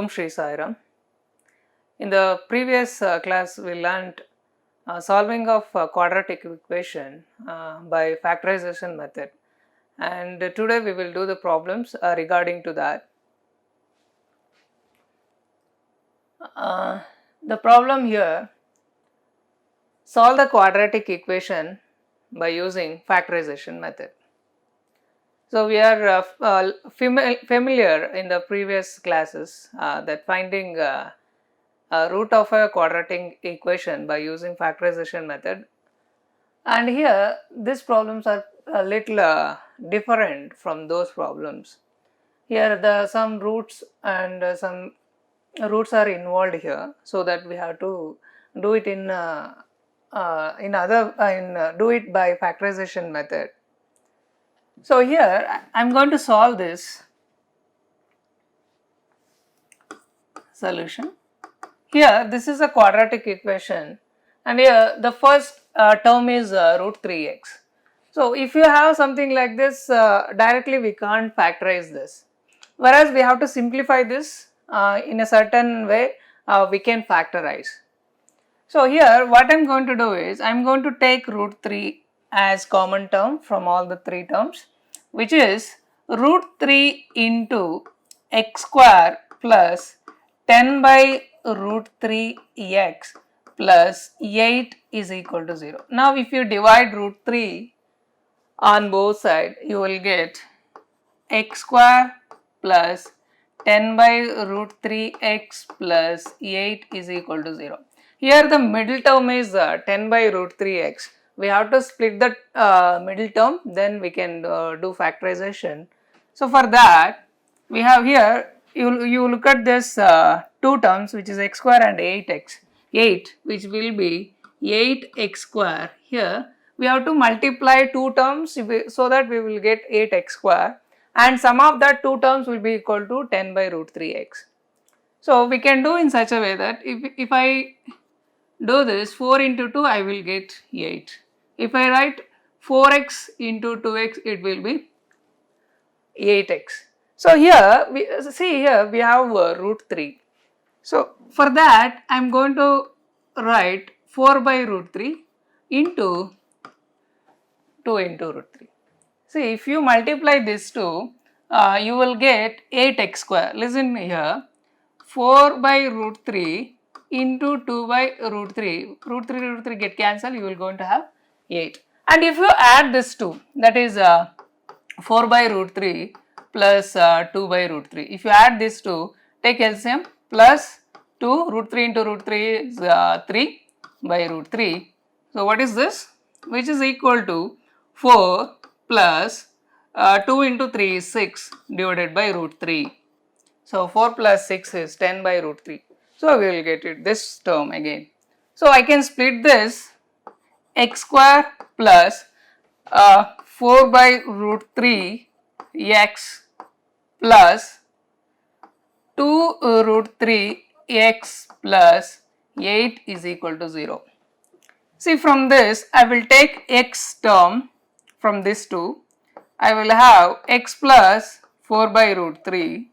Shri Sairam. In the previous class, we learnt solving of quadratic equation by factorization method, and today we will do the problems regarding to that. The problem here, solve the quadratic equation by using factorization method. So we are familiar in the previous classes that finding root of a quadratic equation by using factorization method, and here these problems are a little different from those problems. Here some roots and some roots are involved here, so that we have to do it in do it by factorization method. So here I am going to solve this solution. Here this is a quadratic equation, and here the first term is root 3x. So if you have something like this, directly we can't factorize this, whereas we have to simplify this in a certain way, we can factorize. So here what I am going to do is I am going to take root 3 as common term from all the three terms, which is root 3 into x square plus 10 by root 3x plus 8 is equal to 0. Now if you divide root 3 on both sides, you will get x square plus 10 by root 3x plus 8 is equal to 0. Here the middle term is 10 by root 3x. We have to split the middle term, then we can do factorization. So for that, we have here, you look at this two terms, which is x square and 8 which will be 8x square. Here we have to multiply two terms so that we will get 8x square, and sum of that two terms will be equal to 10 by root 3x. So we can do in such a way that if I do this 4 into 2, I will get 8. If I write 4x into 2x, it will be 8x. So here we have root 3. So for that I am going to write 4 by root 3 into 2 into root 3. See, if you multiply this two, you will get 8x square. Listen here, 4 by root 3 into 2 by root 3. Root 3 get cancelled, you will going to have 8. And if you add this two, that is 4 by root 3 plus 2 by root 3. If you add this two, take LCM, plus 2 root 3 into root 3 is 3 by root 3. So what is this? Which is equal to 4 plus 2 into 3 is 6 divided by root 3. So 4 plus 6 is 10 by root 3. So we will get it this term again. So I can split this x square plus 4 by root 3 x plus 2 root 3 x plus 8 is equal to 0. See, from this I will take x term from this two. I will have x plus 4 by root 3,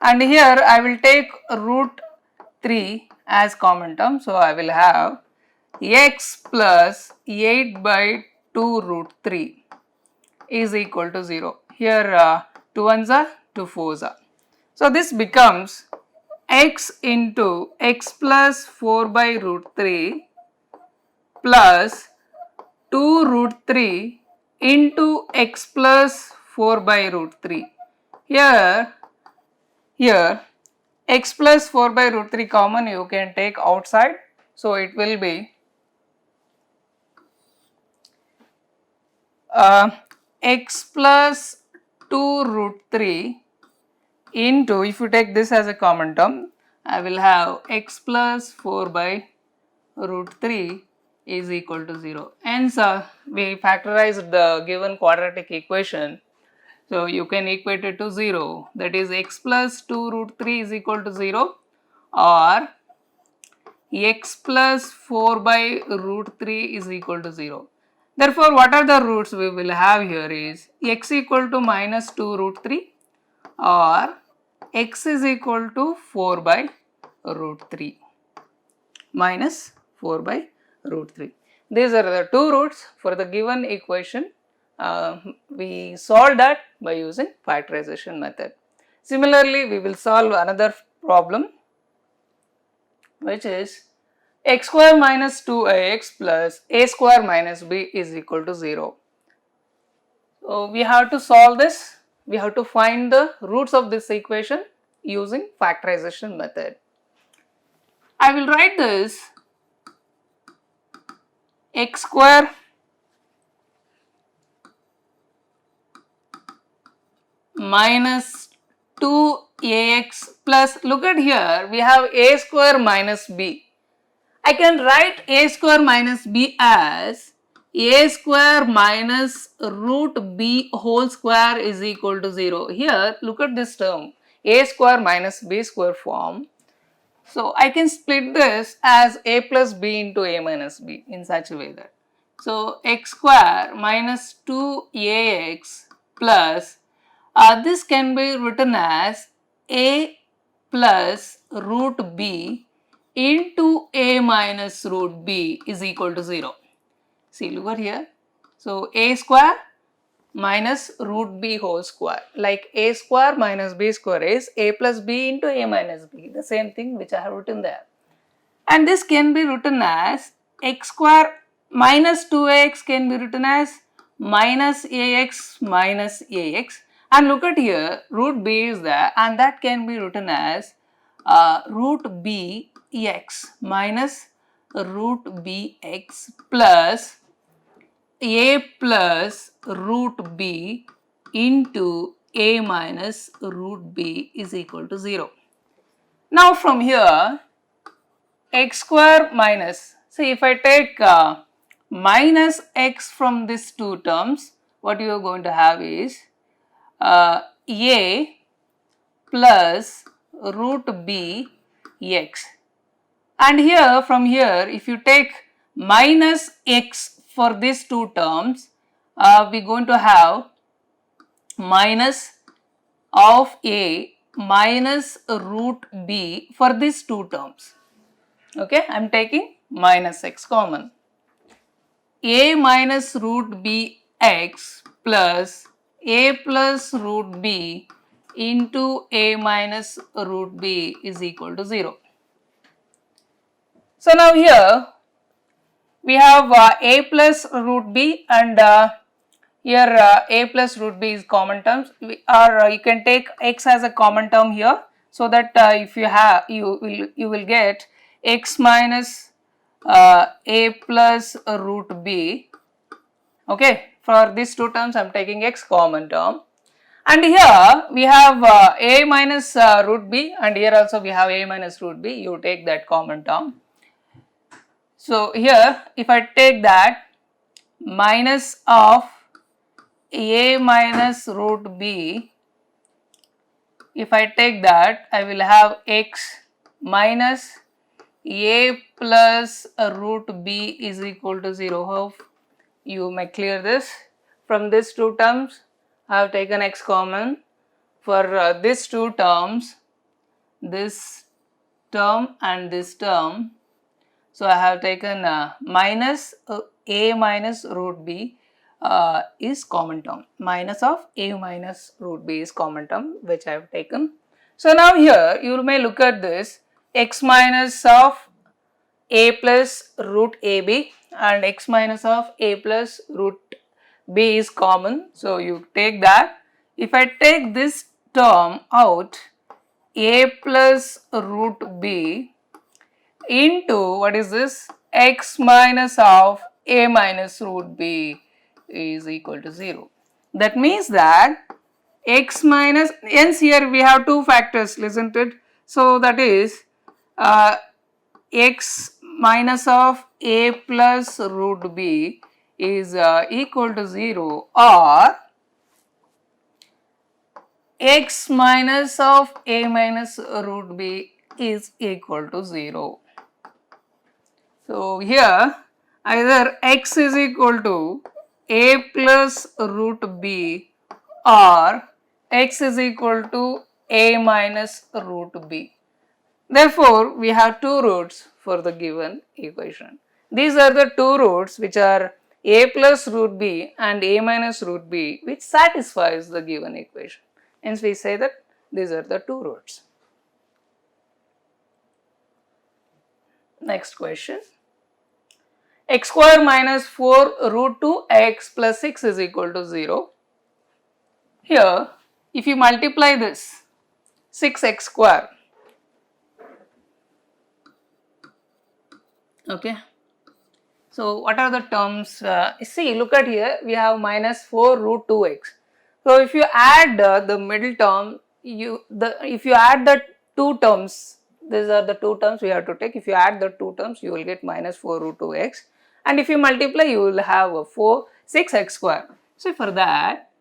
and here I will take root 3 as common term. So I will have x plus 8 by 2 root 3 is equal to 0. Here 2 ones are 2 fours are. So this becomes x into x plus 4 by root 3 plus 2 root 3 into x plus 4 by root 3. Here x plus 4 by root 3 common you can take outside. So it will be x plus 2 root 3 into, if you take this as a common term, I will have x plus 4 by root 3 is equal to 0. Hence we factorized the given quadratic equation. So you can equate it to 0, that is x plus 2 root 3 is equal to 0, or x plus 4 by root 3 is equal to 0. Therefore, what are the roots we will have here is x equal to minus 2 root 3 or x is equal to 4 by root 3 minus 4 by root 3. These are the two roots for the given equation. We solve that by using factorization method. Similarly, we will solve another problem, which is x square minus 2ax plus a square minus b is equal to 0. So, we have to solve this. We have to find the roots of this equation using factorization method. I will write this x square minus 2ax plus, look at here, we have a square minus b. I can write a square minus b as a square minus root b whole square is equal to 0. Here, look at this term, a square minus b square form. So, I can split this as a plus b into a minus b in such a way that, so x square minus 2ax plus, this can be written as a plus root b into a minus root b is equal to 0. See, look at here. So, a square minus root b whole square, like a square minus b square is a plus b into a minus b, the same thing which I have written there. And this can be written as x square minus 2ax can be written as minus ax minus ax, and look at here, root b is there and that can be written as root b x minus root bx plus a plus root b into a minus root b is equal to 0. Now from here, x square minus, see if I take minus x from these two terms, what you are going to have is a plus root b x, and here from here if you take minus x for these two terms, we are going to have minus of a minus root b for these two terms. Okay, I am taking minus x common. A minus root b x plus a plus root b into a minus root b is equal to 0. So now here we have a plus root b, and here a plus root b is common terms, or you can take x as a common term here, so that if you have, you will get x minus a plus root b. Okay, for these two terms I am taking x common term, and here we have a minus root b, and here also we have a minus root b, you take that common term. So here if I take that minus of a minus root b, if I take that I will have x minus a plus root b is equal to 0. Hope you may clear this. From these two terms I have taken x common. For these two terms, this term and this term, so I have taken minus a minus root b is common term, minus of a minus root b is common term which I have taken. So now here you may look at this, x minus of a plus root ab and x minus of a plus root b is common, so you take that. If I take this term out, a plus root b into, what is this, x minus of a minus root b is equal to 0. That means that x minus, hence here we have two factors, isn't it? So that is x minus of a plus root b is equal to 0, or x minus of a minus root b is equal to 0. So here either x is equal to a plus root b or x is equal to a minus root b. Therefore, we have two roots for the given equation. These are the two roots which are a plus root b and a minus root b, which satisfies the given equation. Hence, we say that these are the two roots. Next question. X square minus 4 root 2 x plus 6 is equal to 0. Here, if you multiply this 6x square, okay. So, what are the terms? See, look at here, we have minus 4 root 2x. So, if you add the middle term, if you add the two terms, these are the two terms we have to take. If you add the two terms, you will get minus 4 root 2x. And if you multiply, you will have 6x square. So, for that,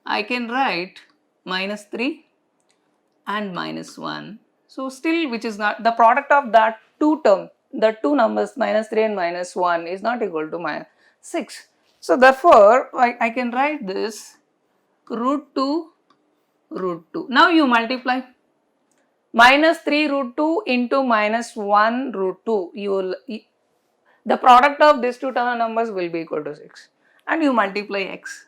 I can write minus 3 and minus 1. So, still which is not the product of that two term, the two numbers minus 3 and minus 1 is not equal to minus 6. So, therefore, I can write this root 2 root 2. Now, you multiply minus 3 root 2 into minus 1 root 2. The product of these two term numbers will be equal to 6 and you multiply x.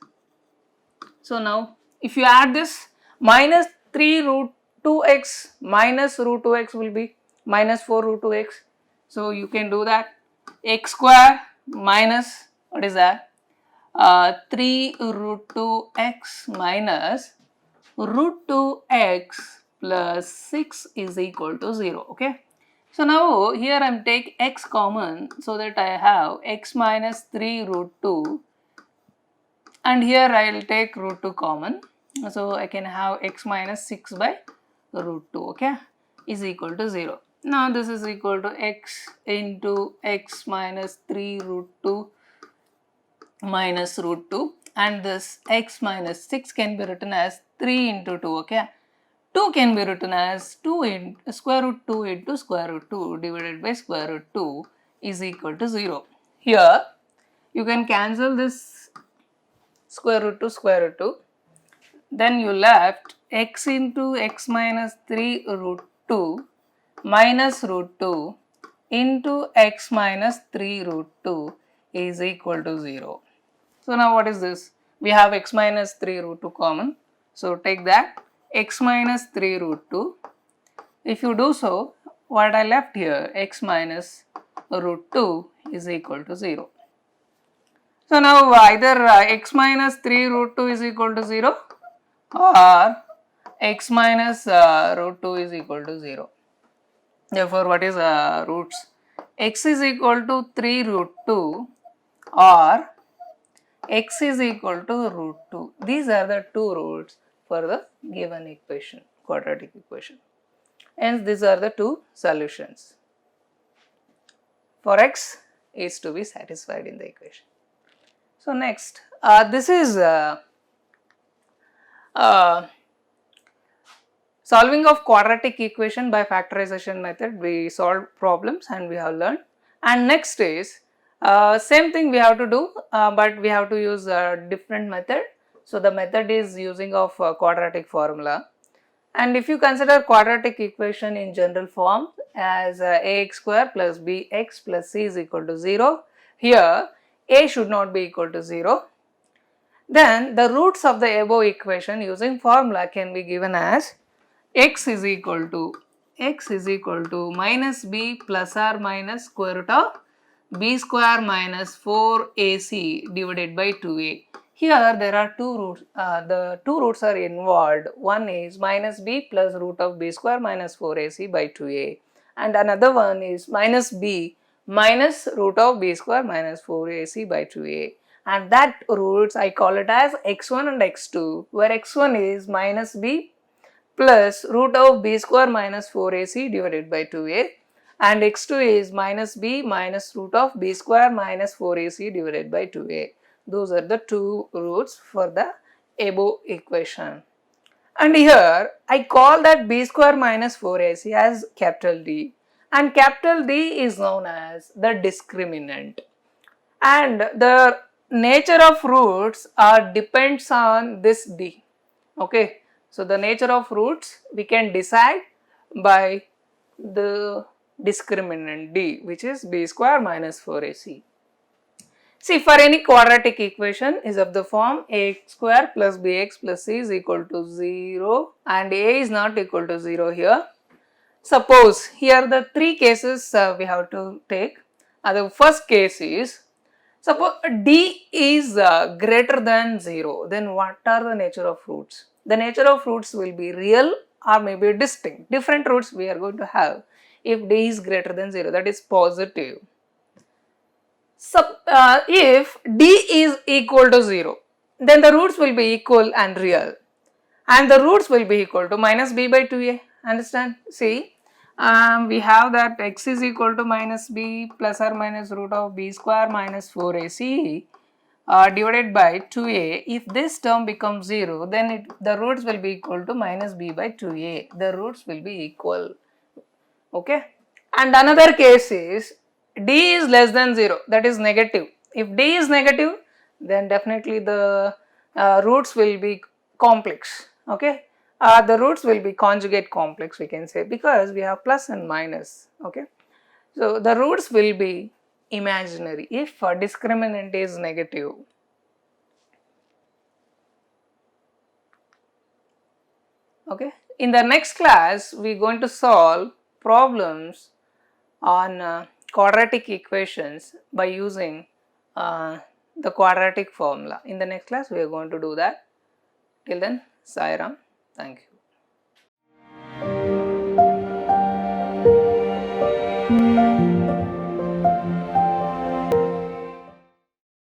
So, now if you add this minus 3 root 2x minus root 2x will be minus 4 root 2x. So, you can do that x square minus what is that 3 root 2x minus root 2x plus 6 is equal to 0. Okay. So, now here I am take x common so that I have x minus 3 root 2 and here I will take root 2 common. So, I can have x minus 6 by root 2, okay, is equal to 0. Now, this is equal to x into x minus 3 root 2 minus root 2 and this x minus 6 can be written as 3 into 2, okay. 2 can be written as 2 in square root 2 into square root 2 divided by square root 2 is equal to 0. Here, you can cancel this square root 2, then you left x into x minus 3 root 2 minus root 2 into x minus 3 root 2 is equal to 0. So, now what is this? We have x minus 3 root 2 common. So, take that x minus 3 root 2. If you do so, what I left here x minus root 2 is equal to 0. So, now either x minus 3 root 2 is equal to 0 or x minus root 2 is equal to 0. Therefore, what is roots? X is equal to 3 root 2 or x is equal to root 2. These are the two roots for the given equation, quadratic equation. Hence, these are the two solutions for x is to be satisfied in the equation. So, next, this is solving of quadratic equation by factorization method. We solve problems and we have learned. And next is same thing we have to do, but we have to use a different method. So, the method is using of quadratic formula. And if you consider quadratic equation in general form as ax square plus bx plus c is equal to 0, here a should not be equal to 0. Then the roots of the above equation using formula can be given as x is equal to minus b plus or minus square root of b square minus 4ac divided by 2a. Here there are two roots, the two roots are involved. One is minus b plus root of b square minus 4ac by 2a and another one is minus b minus root of b square minus 4ac by 2a, and that roots I call it as x1 and x2, where x1 is minus b plus root of b square minus 4ac divided by 2a and x2 is minus b minus root of b square minus 4ac divided by 2a. Those are the two roots for the above equation. And here I call that b square minus 4ac as capital D, and capital D is known as the discriminant, and the nature of roots depends on this D. Okay. So the nature of roots we can decide by the discriminant d, which is b square minus 4ac. See, for any quadratic equation is of the form ax square plus bx plus c is equal to 0 and a is not equal to 0 here. Suppose here the three cases we have to take. The first case is, suppose d is greater than 0, then what are the nature of roots? The nature of roots will be real or maybe distinct. Different roots we are going to have if d is greater than 0, that is positive. If d is equal to 0, then the roots will be equal and real, and the roots will be equal to minus b by 2a. Understand? See, we have that x is equal to minus b plus or minus root of b square minus 4ac divided by 2a. If this term becomes 0, then the roots will be equal to minus b by 2a. The roots will be equal. Okay. And another case is d is less than 0, that is negative. If d is negative, then definitely the roots will be complex. Okay. The roots will be conjugate complex, we can say, because we have plus and minus. Okay. So the roots will be imaginary if discriminant is negative. Okay. In the next class, we are going to solve problems on quadratic equations by using the quadratic formula. In the next class, we are going to do that. Till then, Sai Ram. Thank you.